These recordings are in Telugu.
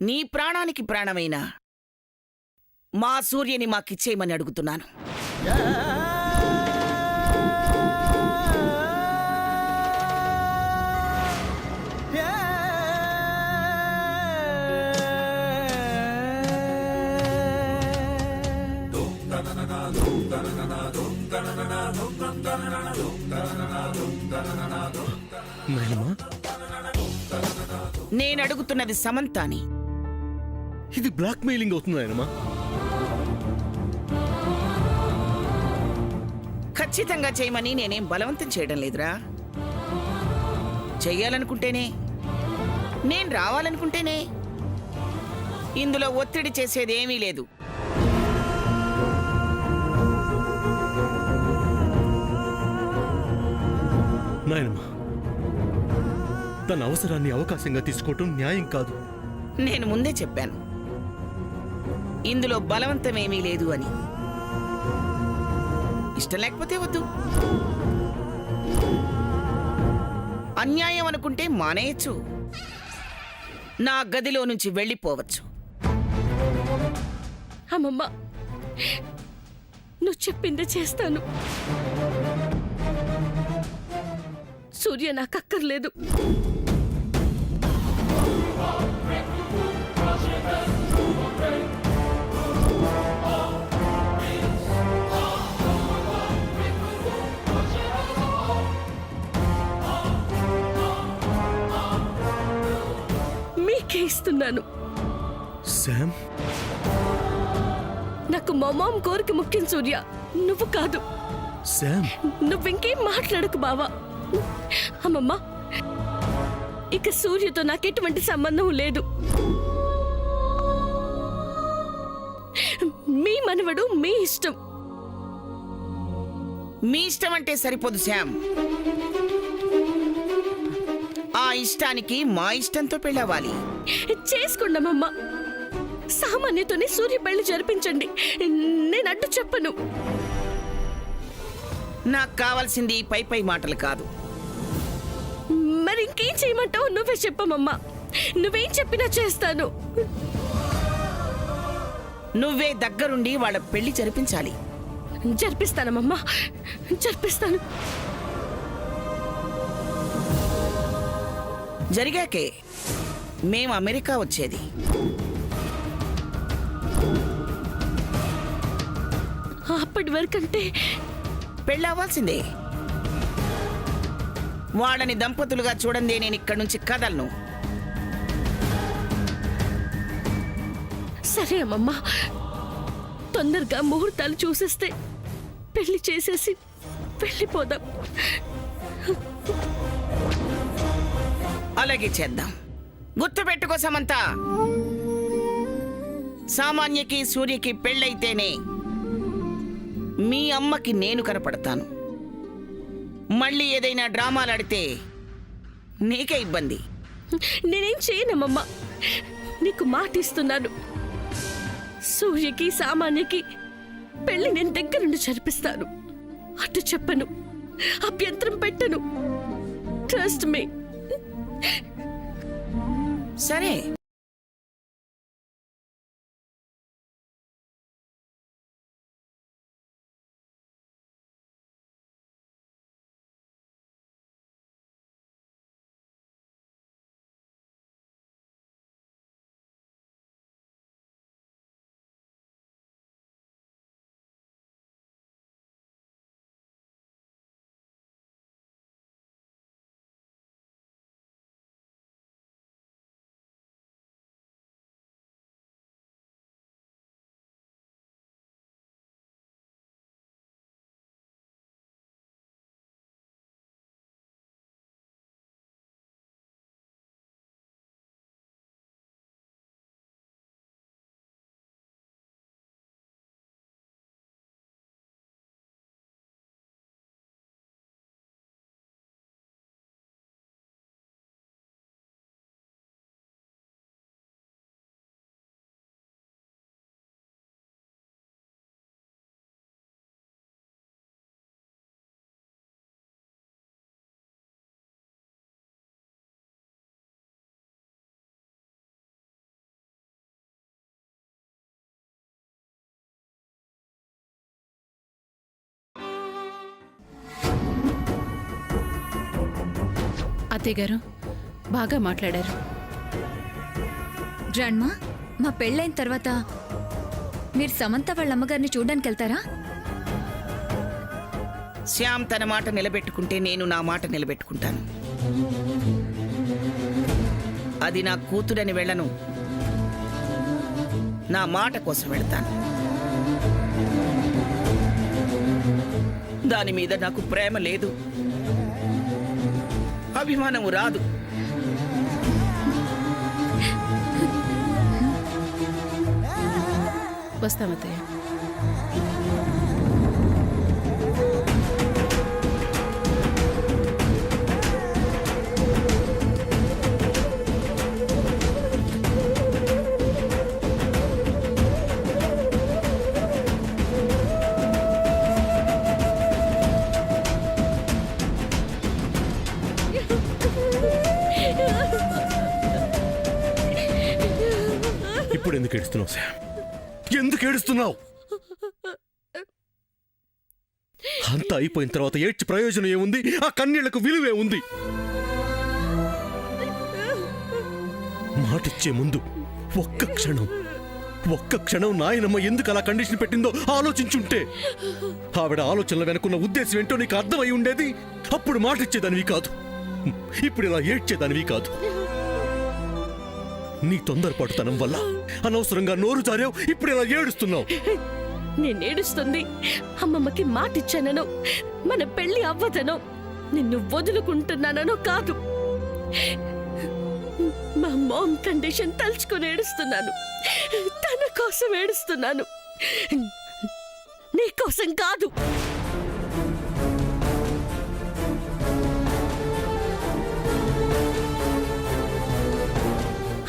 నీ ప్రాణానికి ప్రాణమైన మా సూర్యని మాకిచ్చేయమని అడుగుతున్నాను. నేనడుగుతున్నది సమంతాని. ఇది బ్లాక్ మెయిలింగ్ అవుతుంది నాయనమ్మా. ఖచ్చితంగా చేయమని నేనేం బలవంతం చేయడం లేదురా. చెయ్యాలనుకుంటేనే, నేను రావాలనుకుంటేనే. ఇందులో ఒత్తిడి చేసేదేమీ లేదు. నాయనమ్మా, తన అవసరాన్ని అవకాశంగా తీసుకోవటం న్యాయం కాదు. నేను ముందే చెప్పాను, ఇందులో బలవంతమేమీ లేదు అని. ఇష్టం లేకపోతే వద్దు. అన్యాయం అనుకుంటే మానేయచ్చు. నా గదిలో నుంచి వెళ్ళిపోవచ్చు. అమ్మమ్మ, నువ్వు చెప్పిందే చేస్తాను. సూర్య నాకు అక్కర్లేదు. మీకే ఇస్తున్నాను. శామ్, నాకు మా మామ్ కోరిక ముఖ్యం సూర్య, నువ్వు కాదు. శామ్, నువ్వింకేం మాట్లాడకు బావా. అమ్మమ్మ, ఇక సూర్యతో నాకెటువంటి సంబంధం లేదు. మీ మనవడు మీ ఇష్టం. మీ ఇష్టం అంటే సరిపోదు శామ్. ఆ ఇష్టానికి మా ఇష్టంతో పెళ్ళవ్వాలి. చేసుకుందామమ్మా. సామాన్యతోనే సూర్య పెళ్లి జరిపించండి. నేను అడ్డు చెప్పను. నాకు కావాల్సింది పై పై మాటలు కాదు. మరి ఇంకేం చేయమంటావు? నువ్వే చెప్పమ్మమ్మా. నువ్వేం చెప్పినా చేస్తాను. నువ్వే దగ్గరుండి వాళ్ళ పెళ్లి జరిపించాలి. జరిపిస్తానమ్మా, జరిపిస్తాను. జరిగాకే మేము అమెరికా వచ్చేది. అప్పటి వరకంటే పెళ్ళవ్వాల్సిందే. వాళ్ళని దంపతులుగా చూడందే నేను ఇక్కడి నుంచి కదలను. సరే అమ్మమ్మా, తొందరగా ముహూర్తాలు చూసేస్తే పెళ్లి చేసేసి వెళ్ళిపోదాం. అలాగే చేద్దాం. గుర్తుపెట్టుకో సమంతా, సామాన్యకి సూర్యకి పెళ్ళైతేనే మీ అమ్మకి నేను కనపడతాను. మళ్ళీ ఏదైనా డ్రామాలాడితే నీకే ఇబ్బంది. నేనేం చేయనమ్మమ్మా, నీకు మాట ఇస్తున్నాను. సూర్యకి సామాన్యకి పెళ్లి నేను దగ్గరుండి జరిపిస్తాను. అటు చెప్పను, అభ్యంతరం పెట్టను. Trust me. సరే. అత్తయ్య గారు బాగా మాట్లాడారు. గ్రాండ్మా, మా పెళ్ళైన తర్వాత మీరు సమంత వాళ్ళ అమ్మగారిని చూడడానికి వెళ్తారా? శ్యామ్ తన మాట నిలబెట్టుకుంటే నేను నా మాట నిలబెట్టుకుంటాను. అది నా కూతురని వెళ్ళను, నా మాట కోసం వెళ్తాను. దాని మీద నాకు ప్రేమ లేదు, అభిమానము రాదు. వస్తామత్తయ్య. ఇప్పుడు ఎందుకు ఏడుస్తున్నావు శామ్? ఎందుకు ఏడుస్తున్నావు? అంతా అయిపోయిన తర్వాత ఏడ్చి ప్రయోజనం ఏముంది? ఆ కన్నీళ్లకు విలువే ఉంది. మాటిచ్చే ముందు ఒక్క క్షణం నాయనమ్మ ఎందుకు అలా కండిషన్ పెట్టిందో ఆలోచించుంటే, ఆవిడ ఆలోచనల వెనుకున్న ఉద్దేశం ఏంటో నీకు అర్థమై ఉండేది. అప్పుడు మాటిచ్చేదానివి కాదు, ఇప్పుడు ఇలా ఏడ్చేదానివి కాదు. నీ తొందరపాటుతనం వల్ల అనవసరంగా నోరు జారావు. ఇప్పుడు ఇలా ఏడుస్తున్నావు. నేనేడుస్తుంది అమ్మమ్మకి మాటిచ్చాననో, మన పెళ్లి అవ్వదనో, నిన్ను వదులుకుంటున్నాననో కాదు. మా మామ్ కండిషన్ తలుచుకొని ఏడుస్తున్నాను. తన కోసం ఏడుస్తున్నాను, నీ కోసం కాదు.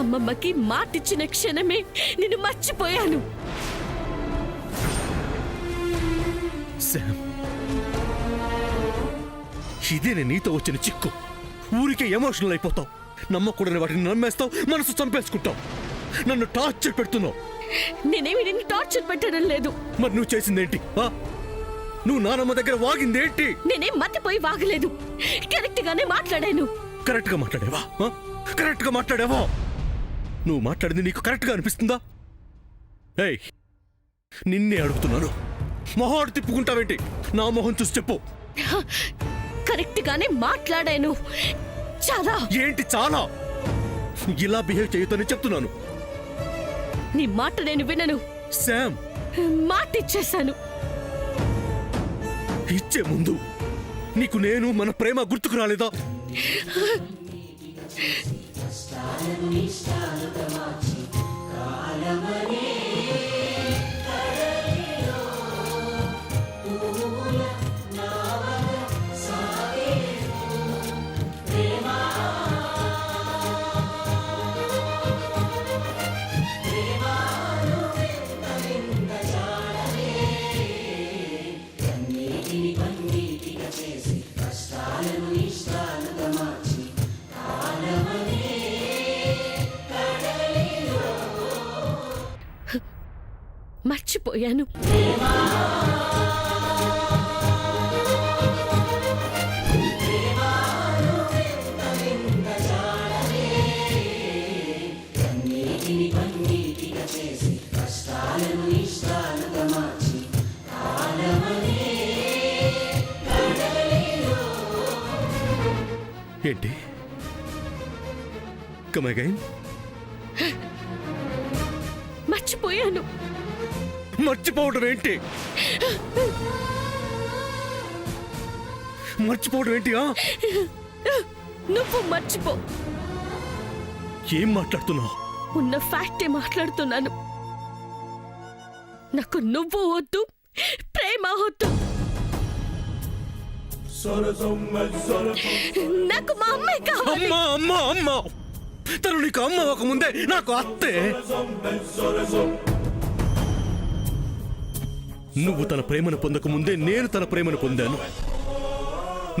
అమ్మమ్మకి మాటిచ్చిన క్షణమే నిన్ను మర్చిపోయాను. శామ్, ఇదే నేను నీతో వచ్చిన చిక్కు. ఊరికే ఎమోషనల్ అయిపోతావు, నమ్మకూడని వాటిని నమ్మేస్తావు, మనసు చంపేసుకుంటావు. నన్ను టార్చర్ పెడుతున్నావు. నేనేమి నిన్ను టార్చర్ పెట్టడం లేదు. మరి నువ్వు చేసిందేంటి? నువ్వు నానమ్మ దగ్గర వాగిందేంటి? నేనేం మతిపోయి వాగలేదు, కరెక్ట్ గానే మాట్లాడాను. కరెక్ట్ గా మాట్లాడావా? కరెక్ట్ గా మాట్లాడావా? నువ్వు మాట్లాడింది నీకు కరెక్ట్ గా అనిపిస్తుందా? ఏయ్, నిన్నే అడుగుతున్నాను. మొహాడు తిప్పుకుంటావేంటి? నా మొహం చూసి చెప్పు. కరెక్ట్ గానే మాట్లాడాను. చాలా. ఏంటి చాలా? ఇలా బిహేవ్ చేయొద్దని చెప్తున్నాను. నీ మాట నేను వినను. శామ్, మాట ఇచ్చేశాను. ఇచ్చే ముందు నీకు నేను మన ప్రేమ గుర్తుకు రాలేదా? మర్చిపోయాను. ఏంటి? Come again? మర్చిపోయాను. మర్చిపోవడం ఏంటి? మర్చిపోవడం ఏంటి? నువ్వు మర్చిపో. ఏం మాట్లాడుతున్నావు? ఉన్న ఫ్యాక్టే మాట్లాడుతున్నాను. నాకు నువ్వు వద్దు, ప్రేమ వద్దు. నాకు మా అమ్మాయి కావాలి. అమ్మా అమ్మా అమ్మా, తను నీకు అమ్మ ఒక ముందే నాకు అత్తే. నువ్వు తన ప్రేమను పొందక ముందే నేను తన ప్రేమను పొందాను.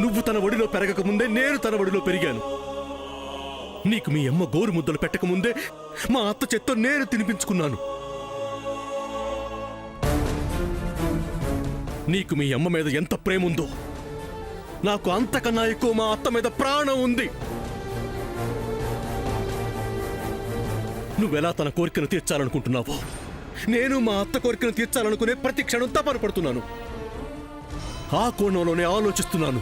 నువ్వు తన ఒడిలో పెరగక ముందే నేను తన ఒడిలో పెరిగాను. నీకు మీ అమ్మ గోరు ముద్దలు పెట్టక ముందే మా అత్త చేత్తో నేను తినిపించుకున్నాను. నీకు మీ అమ్మ మీద ఎంత ప్రేమ ఉందో నాకు అంతకన్నా ఎక్కువ మా అత్త మీద ప్రాణం ఉంది. నువ్వెలా తన కోరికను తీర్చాలనుకుంటున్నావో నేను మా అత్త కోరికను తీర్చాలనుకునే ప్రతి క్షణం తపన పడుతున్నాను. ఆ కోణంలోనే ఆలోచిస్తున్నాను.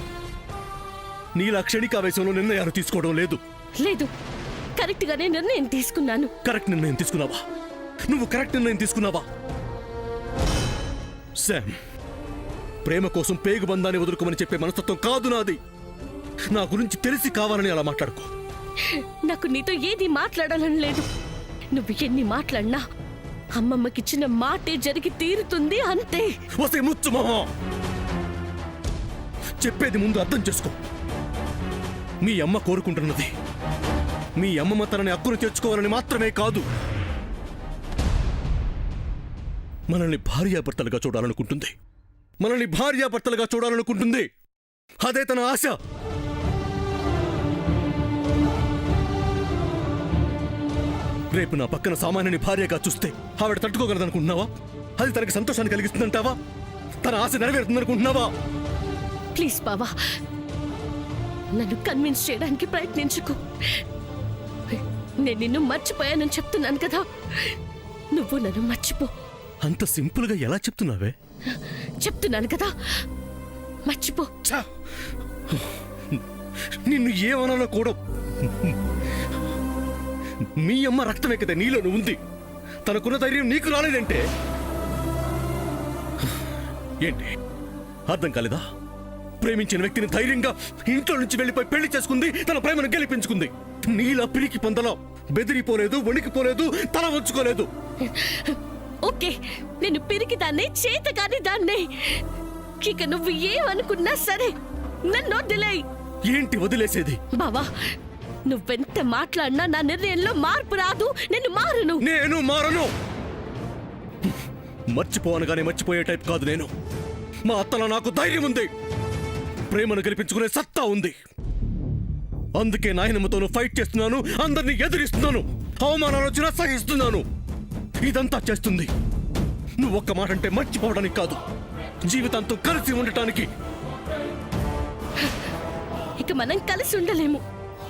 నీలా క్షణికావేశంలో నిర్ణయాలు తీసుకోవడం లేదు. లేదు, కరెక్ట్ గానే నిర్ణయం తీసుకున్నాను. కరెక్ట్ నిర్ణయం తీసుకున్నావా? నువ్వు కరెక్ట్ నిర్ణయం తీసుకున్నావా? శామ్, ప్రేమ కోసం పేగు బంధాన్ని వదులుకోమని చెప్పే మనస్తత్వం కాదు నాది. నా గురించి తెలిసి కావాలని అలా మాట్లాడుకో. నాకు నీతో ఏది మాట్లాడాలని లేదు. నువ్వు ఎన్ని మాట్లాడినా అమ్మమ్మకిచ్చిన మాటే జరిగి తీరుతుంది, అంతే. వసే ముచ్చు మొహం, చెప్పేది ముందు అర్థం చేసుకో. మీ అమ్మ కోరుకుంటున్నది మీ అమ్మమ్మ తనని హక్కును తెచ్చుకోవాలని మాత్రమే కాదు, మనల్ని భార్యాభర్తలుగా చూడాలనుకుంటుంది. మనల్ని భార్యాభర్తలుగా చూడాలనుకుంటుంది. అదే తన ఆశ. రేపు నా పక్కన సామాన్యుని భార్యగా చూస్తే ఆవిడ తట్టుకోగలదనుకుంటున్నావా? అది తనకి సంతోషాన్ని కలిగిస్తుందంటావా? తన ఆశ నెరవేరుతుందనుకుంటున్నావా? ప్లీజ్ బావా, నన్ను కన్విన్స్ చేయడానికి ప్రయత్నించుకో. నేను నిన్ను మర్చిపోయానని చెప్తున్నాను కదా, నువ్వు నన్ను మర్చిపో. అంత సింపుల్ గా ఎలా చెప్తున్నావే? చెప్తున్నాను కదా, మర్చిపో. ఛా! నిన్ను ఏమనాలో కూడా. మీ అమ్మ రక్తమే కదా నీలోను ఉంది. తనకున్న ధైర్యం నీకు రాలేదంటే ఏంటి అర్థం కాలేదా? ప్రేమించిన వ్యక్తిని ధైర్యంగా ఇంట్లో నుంచి వెళ్ళిపోయి పెళ్లి చేసుకుంది, తన ప్రేమను గెలిపించుకుంది. నీలా పిరికి పొందలా బెదిరిపోలేదు, వణికిపోలేదు, తల వంచుకోలేదు. ఓకే, నేను పిరికిదాన్నే, చేతకాని దాన్నే. ఇక నువ్వు ఏమనుకున్నా సరే నన్ను వదిలేయ్. ఏంటి వదిలేసేది? బావా, నువ్వెంత మాట్లాడినా నా నిర్ణయంలో మార్పు రాదు. నేను మారను. నేను మారను. మర్చిపోవనగానే మర్చిపోయే టైప్ కాదు నేను. మా అత్తలో నాకు ధైర్యం ఉంది, ప్రేమను గెలిపించుకునే సత్తా ఉంది. అందుకే నాయనమ్మతోనూ ఫైట్ చేస్తున్నాను, అందరినీ ఎదిరిస్తున్నాను, అవమానాలు వచ్చినా సహిస్తున్నాను. ఇదంతా చేస్తుంది నువ్వు ఒక్క మాట అంటే మర్చిపోవడానికి కాదు, జీవితాంతం కలిసి ఉండటానికి. ఇక మనం కలిసి ఉండలేము.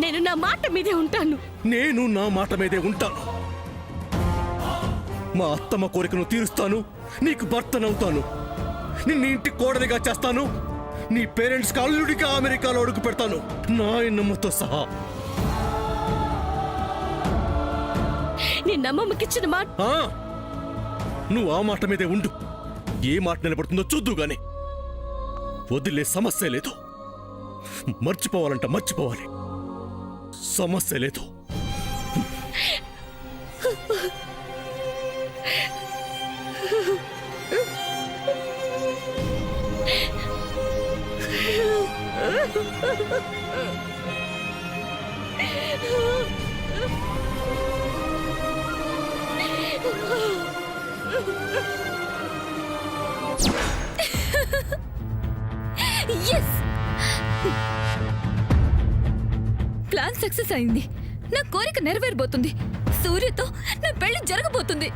నేను నా మాట మీదే ఉంటాను. నేను నా మాట మీదే ఉంటాను. మా అత్తమ్మ కోరికను తీరుస్తాను, నీకు భర్తనవుతాను, నిన్ను ఇంటి కోడలిగా చేస్తాను, నీ పేరెంట్స్ అల్లుడిగా అమెరికాలో అడుగు పెడతాను, నాయనమ్మతో సహా. నీ నమ్మమ్మకిచ్చిన మాట. నువ్వు ఆ మాట మీదే ఉండు. ఏ మాట నిలబడుతుందో చూద్దు గాని. వదిలే సమస్య లేదు. మర్చిపోవాలంట మర్చిపోవాలి, సమస్య లేదు. Yes! ప్లాన్ సక్సెస్ అయింది. నా కోరిక నెరవేరబోతుంది. సూర్యతో నా పెళ్లి జరగబోతుంది.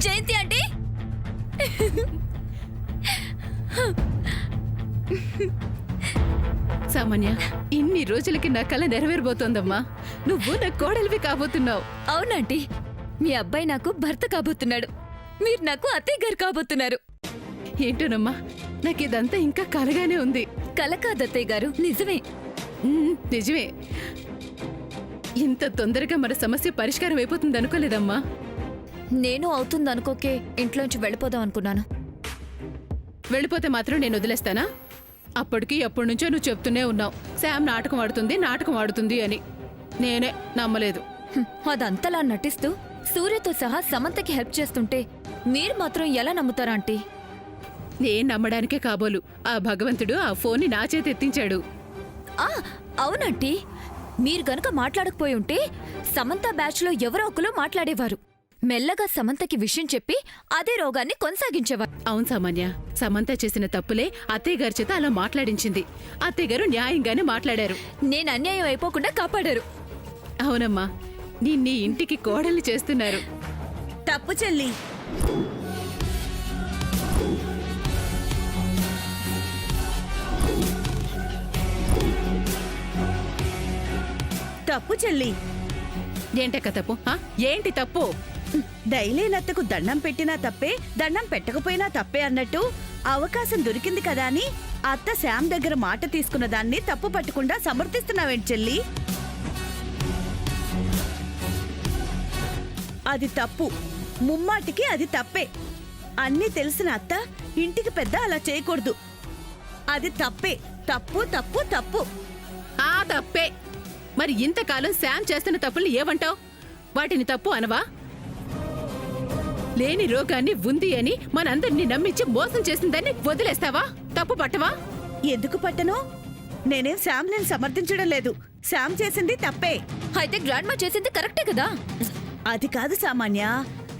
జయంతి అంటే సామాన్య, ఇన్ని రోజులకి నా కళ నెరవేరబోతోందమ్మా. నువ్వు నా కోడలివి కాబోతున్నావు. అవునంటీ, మీ అబ్బాయి నాకు భర్త కాబోతున్నాడు. మీరు నాకు అత్తయ్య గారు కాబోతున్నారు. ఏంటోనమ్మా, నాకు ఇదంతా ఇంకా కలగానే ఉంది. కల కాదత్తయ్య గారు, నిజమే. నిజమే. ఇంత తొందరగా మన సమస్య పరిష్కారం అయిపోతుంది అనుకోలేదమ్మా. నేను అవుతుందనుకోకే ఇంట్లోంచి వెళ్ళిపోదాం అనుకున్నాను. వెళ్ళిపోతే మాత్రం నేను వదిలేస్తానా? అప్పటికి ఎప్పటి నుంచో నువ్వు చెప్తూనే ఉన్నావు, శామ్ నాటకం ఆడుతుంది అని. నేనే నమ్మలేదు. అదంతలా నటిస్తూ సూర్యతో సహా సమంతకి హెల్ప్ చేస్తుంటే మీరు మాత్రం ఎలా నమ్ముతారా ఆంటీ? నేను నమ్మడానికే కాబోలు ఆ భగవంతుడు ఆ ఫోన్ని నా చేతి ఎత్తించాడు. అవునంటీ, మీరు గనక మాట్లాడకపోయి ఉంటే సమంత బ్యాచ్లో ఎవరో ఒకరు మాట్లాడేవారు. మెల్లగా సమంతకి విషయం చెప్పి అదే రోగాన్ని కొనసాగించేవారు. అవును సామాన్య, సమంత చేసిన తప్పులే అత్తయ్య గారి చేత అలా మాట్లాడించింది. అత్తయ్య గారు న్యాయంగానే మాట్లాడారు. నేను అన్యాయం అయిపోకుండా కాపాడారు. అవునమ్మా, నిన్ని ఇంటికి కోడల్ని చేస్తున్నారు. తప్పు చెల్లి. తప్పు చెల్లి. ఏంటక్క తప్పు ఆ? ఏంటి తప్పు? దయలేనత్తకు దండం పెట్టినా తప్పే, దండం పెట్టకపోయినా తప్పే అన్నట్టు అవకాశం దొరికింది కదా అని అత్త శ్యామ్ దగ్గర మాట తీసుకున్న దాన్ని తప్పు పట్టకుండా సమర్థిస్తున్నావేంటి చెల్లి? అది తప్పు, ముమ్మాటికి అది తప్పే. అన్నీ తెలిసిన అత్త ఇంటికి పెద్ద అలా చేయకూడదు. అది తప్పే, తప్పు తప్పు తప్పు. ఆ తప్పే. మరి ఇంతకాలం శామ్ చేస్తున్న తప్పులు ఏమంటావు? వాటిని తప్పు అనవా? లేని రోగాన్ని ఉంది అని మనందరినీ నమ్మించి మోసం చేసిందని వదిలేస్తావా? తప్పు పట్టవా? ఎందుకు పట్టను? నేనేం శ్యామ్ని సమర్థించడం లేదు. శ్యామ్ చేసింది తప్పే. అయితే గ్రాండ్ మా చేసింది కరెక్టే కదా. అది కాదు సామాన్య,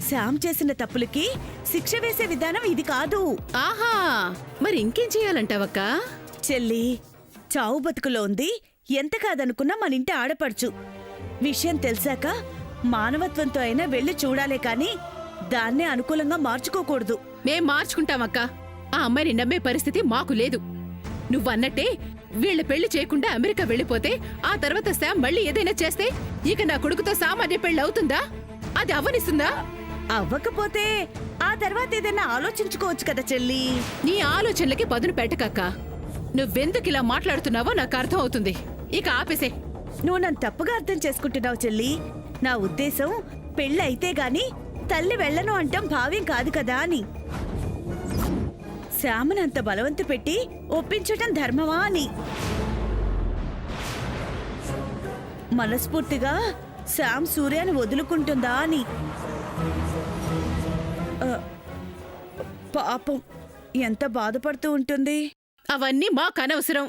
శ్యామ్ చేసిన తప్పులకి శిక్ష వేసే విధానం ఇది కాదు. ఆహా, మరి ఇంకేం చేయాలంటావక్క? చెల్లి, చావు బతుకులో ఉంది. ఎంత కాదనుకున్నా మన ఇంటి ఆడపడుచు. విషయం తెలిసాక మానవత్వంతో అయినా వెళ్ళి చూడాలే కాని దాన్నే అనుకూలంగా మార్చుకోకూడదు. మేం మార్చుకుంటామక్క. ఆ అమ్మాయిని నమ్మే పరిస్థితి మాకు లేదు. నువ్వన్నట్టే వీళ్ళ పెళ్లి చేయకుండా అమెరికా వెళ్ళిపోతే ఆ తర్వాత శామ్ మళ్ళీ ఏదైనా చేస్తే ఇక నా కొడుకుతో సామాన్య పెళ్లి అవుతుందా? అది అవనిస్తుందా? అవ్వకపోతే ఆ తర్వాత ఏదైనా ఆలోచించుకోవచ్చు కదా చెల్లి. నీ ఆలోచనలకి పదును పెట్టకక్క. నువ్వెందుకు ఇలా మాట్లాడుతున్నావో నాకు అర్థం అవుతుంది. ఇక ఆపేసే. నువ్వు నన్ను తప్పుగా అర్థం చేసుకుంటున్నావు చెల్లి. నా ఉద్దేశం పెళ్ళి అయితే గాని తల్లి వెళ్ళను అంటాం భావ్యం కాదు కదా అని. శ్యామను అంత బలవంత పెట్టి ఒప్పించటం ధర్మమా అని. మనస్ఫూర్తిగా శ్యామ్ సూర్యని వదులుకుంటుందా అని. పాపం ఎంత బాధపడుతూ ఉంటుంది. అవన్నీ మాకు అనవసరం.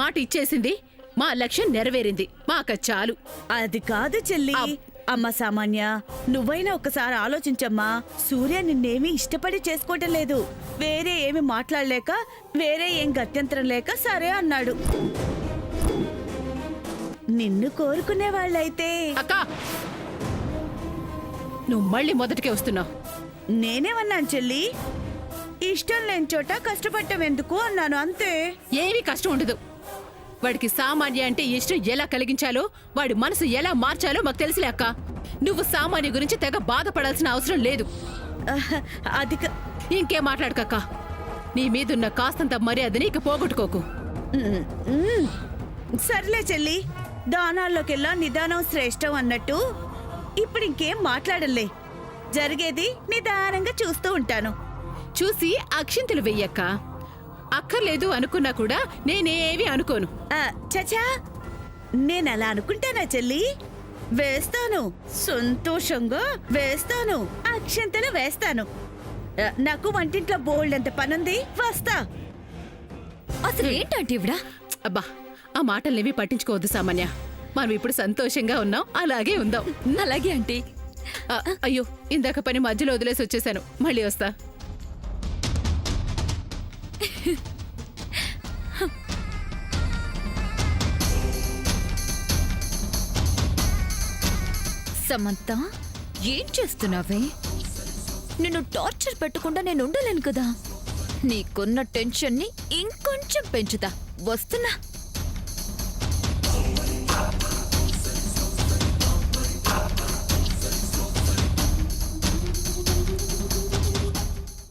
మాట ఇచ్చేసింది, మా లక్ష్యం నెరవేరింది, మాక చాలు. అది కాదు చెల్లి. అమ్మ సామాన్య, నువ్వైనా ఒకసారి ఆలోచించమ్మా. సూర్య నిన్నేమీ ఇష్టపడి చేసుకోవటం లేదు. వేరే ఏమి మాట్లాడలేక, వేరే ఏం గత్యంతరం లేక సరే అన్నాడు. నిన్ను కోరుకునే వాళ్ళైతే. అక్క, నువ్వు మళ్ళీ మొదటికే వస్తున్నావు. నేనేమన్నాను చెల్లి? ఇష్టం లేని చోట కష్టపడటం ఎందుకు అన్నాను, అంతే. ఏమీ కష్టం ఉండదు. వాడికి సామాన్య అంటే ఇష్టం ఎలా కలిగించాలో, వాడి మనసు ఎలా మార్చాలో మాకు తెలిసిలే అక్క. నువ్వు సామాన్య గురించి తెగ బాధపడాల్సిన అవసరం లేదు. అది ఇంకేం మాట్లాడకక్క. నీ మీదున్న కాస్తంత మర్యాదని ఇక పోగొట్టుకోకు. సర్లే చెల్లి, దానాల్లోకెల్లా నిదానం శ్రేష్టం అన్నట్టు ఇప్పుడు ఇంకేం మాట్లాడలే. జరిగేది నిదానంగా చూస్తూ ఉంటాను. చూసి అక్షింతలు వెయ్యక్క. అక్కర్లేదు అనుకున్నా కూడా నేనేవి అనుకోను. చచా, నేనలా అనుకుంటానా చెల్లి? వేస్తాను, సంతోషంగా వేస్తాను, అక్షంతలు వేస్తాను. నాకు వంటింట్లో బోల్డ్ అంత పనుంది, వస్తా. అసలు ఏంటంటే ఇవిడా? అబ్బా, ఆ మాటల్నేవి పట్టించుకోవద్దు సామాన్య. మనం ఇప్పుడు సంతోషంగా ఉన్నాం, అలాగే ఉందాం. అలాగే ఆంటీ. అయ్యో, ఇందాక పని మధ్యలో వదిలేసి వచ్చేసాను. మళ్ళీ వస్తా. సమంత, ఏం చేస్తున్నావే? నిన్ను టార్చర్ పెట్టకుండా నేను ఉండలేను కదా. నీకున్న టెన్షన్ ని ఇంకొంచెం పెంచుతా. వస్తున్నా.